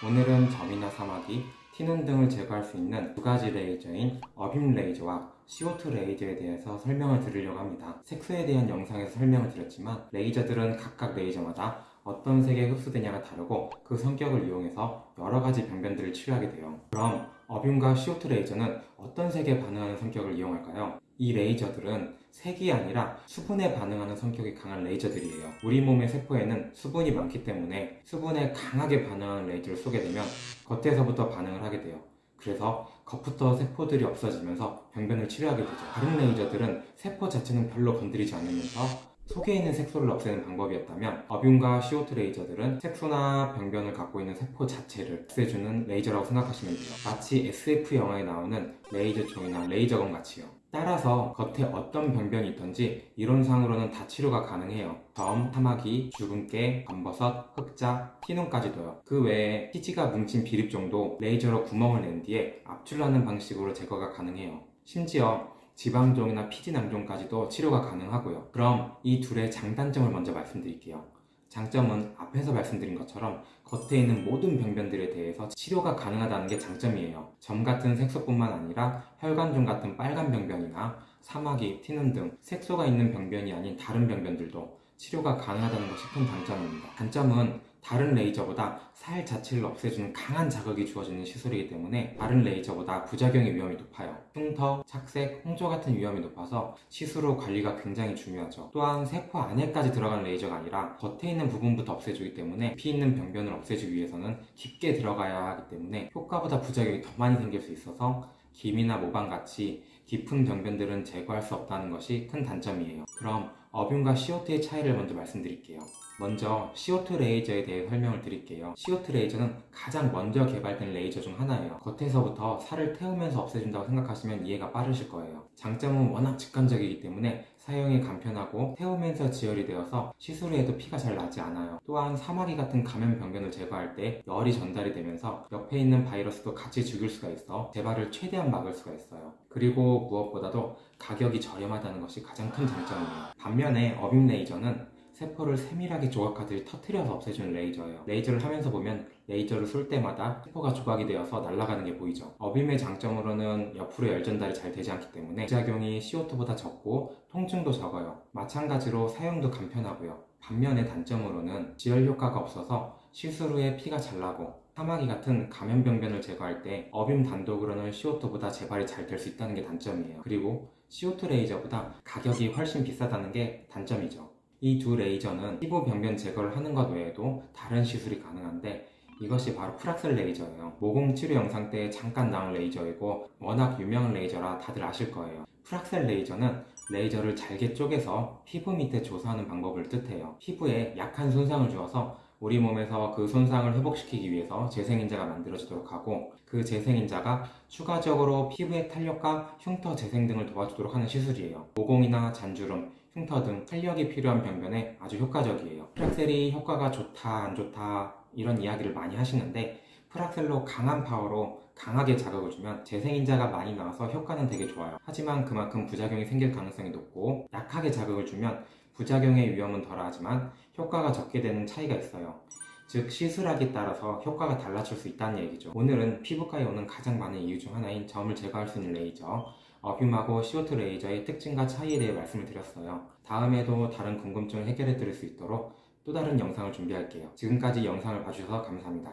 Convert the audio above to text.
오늘은 점이나 사마귀, 티눈 등을 제거할 수 있는 두 가지 레이저인 어빔 레이저와 CO2 레이저에 대해서 설명을 드리려고 합니다. 색소에 대한 영상에서 설명을 드렸지만 레이저들은 각각 레이저마다 어떤 색에 흡수되냐가 다르고 그 성격을 이용해서 여러 가지 병변들을 치료하게 돼요. 그럼 어빔과 CO2 레이저는 어떤 색에 반응하는 성격을 이용할까요? 이 레이저들은 색이 아니라 수분에 반응하는 성격이 강한 레이저들이에요. 우리 몸의 세포에는 수분이 많기 때문에 수분에 강하게 반응하는 레이저를 쏘게 되면 겉에서부터 반응을 하게 돼요. 그래서 겉부터 세포들이 없어지면서 병변을 치료하게 되죠. 다른 레이저들은 세포 자체는 별로 건드리지 않으면서 속에 있는 색소를 없애는 방법이었다면 어뷸과 CO2 레이저들은 색소나 병변을 갖고 있는 세포 자체를 없애주는 레이저라고 생각하시면 돼요. 마치 SF 영화에 나오는 레이저총이나 레이저건 같이요. 따라서 겉에 어떤 병변이 있던지 이론상으로는 다 치료가 가능해요. 점, 사마귀, 주근깨, 검버섯, 흑자, 티눈까지도요. 그 외에 피지가 뭉친 비립종도 레이저로 구멍을 낸 뒤에 압출하는 방식으로 제거가 가능해요. 심지어 지방종이나 피지낭종까지도 치료가 가능하고요. 그럼 이 둘의 장단점을 먼저 말씀드릴게요. 장점은 앞에서 말씀드린 것처럼 겉에 있는 모든 병변들에 대해서 치료가 가능하다는 게 장점이에요. 점 같은 색소뿐만 아니라 혈관종 같은 빨간 병변이나 사마귀, 티눈 등 색소가 있는 병변이 아닌 다른 병변들도 치료가 가능하다는 것이 큰 장점입니다. 단점은 다른 레이저보다 살 자체를 없애주는 강한 자극이 주어지는 시술이기 때문에 다른 레이저보다 부작용의 위험이 높아요. 흉터, 착색, 홍조 같은 위험이 높아서 시술 후 관리가 굉장히 중요하죠. 또한 세포 안에까지 들어간 레이저가 아니라 겉에 있는 부분부터 없애주기 때문에 깊이 있는 병변을 없애주기 위해서는 깊게 들어가야 하기 때문에 효과보다 부작용이 더 많이 생길 수 있어서 김이나 모방같이 깊은 병변들은 제거할 수 없다는 것이 큰 단점이에요. 그럼 어뷸과 CO2의 차이를 먼저 말씀드릴게요. 먼저 CO2 레이저에 대해 설명을 드릴게요. CO2 레이저는 가장 먼저 개발된 레이저 중 하나예요. 겉에서부터 살을 태우면서 없애준다고 생각하시면 이해가 빠르실 거예요. 장점은 워낙 직관적이기 때문에 사용이 간편하고 태우면서 지혈이 되어서 시술 후에도 피가 잘 나지 않아요. 또한 사마귀 같은 감염 병변을 제거할 때 열이 전달이 되면서 옆에 있는 바이러스도 같이 죽일 수가 있어 재발을 최대한 막을 수가 있어요. 그리고 무엇보다도 가격이 저렴하다는 것이 가장 큰 장점이에요. 반면에 어빔 레이저는 세포를 세밀하게 조각하듯이 터트려서 없애주는 레이저예요. 레이저를 하면서 보면 레이저를 쏠 때마다 세포가 조각이 되어서 날아가는 게 보이죠. 어빔의 장점으로는 옆으로 열 전달이 잘 되지 않기 때문에 부작용이 CO2보다 적고 통증도 적어요. 마찬가지로 사용도 간편하고요. 반면에 단점으로는 지혈 효과가 없어서 시술 후에 피가 잘 나고 사마귀 같은 감염병변을 제거할 때 어빔 단독으로는 CO2보다 재발이 잘 될 수 있다는 게 단점이에요. 그리고 CO2 레이저보다 가격이 훨씬 비싸다는 게 단점이죠. 이 두 레이저는 피부 병변 제거를 하는 것 외에도 다른 시술이 가능한데 이것이 바로 프락셀 레이저예요. 모공 치료 영상 때 잠깐 나온 레이저이고 워낙 유명한 레이저라 다들 아실 거예요. 프락셀 레이저는 레이저를 잘게 쪼개서 피부 밑에 조사하는 방법을 뜻해요. 피부에 약한 손상을 주어서 우리 몸에서 그 손상을 회복시키기 위해서 재생인자가 만들어지도록 하고 그 재생인자가 추가적으로 피부의 탄력과 흉터 재생 등을 도와주도록 하는 시술이에요. 모공이나 잔주름, 흉터 등 탄력이 필요한 병변에 아주 효과적이에요. 프락셀이 효과가 좋다 안 좋다 이런 이야기를 많이 하시는데 프락셀로 강한 파워로 강하게 자극을 주면 재생인자가 많이 나와서 효과는 되게 좋아요. 하지만 그만큼 부작용이 생길 가능성이 높고 약하게 자극을 주면 부작용의 위험은 덜하지만 효과가 적게 되는 차이가 있어요. 즉 시술하기에 따라서 효과가 달라질 수 있다는 얘기죠. 오늘은 피부과에 오는 가장 많은 이유 중 하나인 점을 제거할 수 있는 레이저 어뷸하고 CO2 레이저의 특징과 차이에 대해 말씀을 드렸어요. 다음에도 다른 궁금증을 해결해 드릴 수 있도록 또 다른 영상을 준비할게요. 지금까지 영상을 봐주셔서 감사합니다.